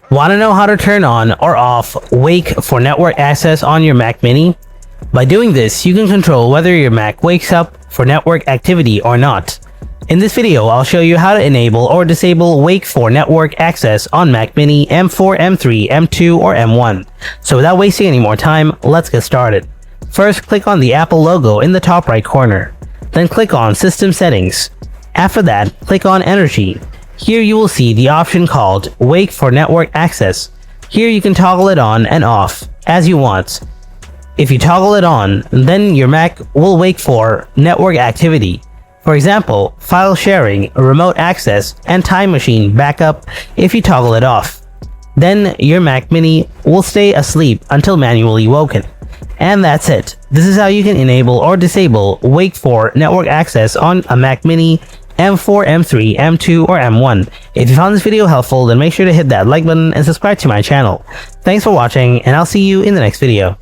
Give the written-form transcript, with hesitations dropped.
Want to know how to turn on or off Wake for network access on your Mac Mini? By doing this, you can control whether your Mac wakes up for network activity or not. In this video, I'll show you how to enable or disable Wake for network access on Mac Mini M4, M3, M2, or M1. So without wasting any more time, let's get started. First, click on the Apple logo in the top right corner. Then click on System Settings. After that, click on Energy. Here you will see the option called Wake for Network Access. Here you can toggle it on and off as you want. If you toggle it on, then your Mac will wake for network activity. For example, file sharing, remote access, and time machine backup if you toggle it off. Then your Mac Mini will stay asleep until manually woken. And that's it. This is how you can enable or disable Wake for network access on a Mac Mini M4, M3, M2, or M1. If you found this video helpful, then make sure to hit that like button and subscribe to my channel. Thanks for watching, and I'll see you in the next video.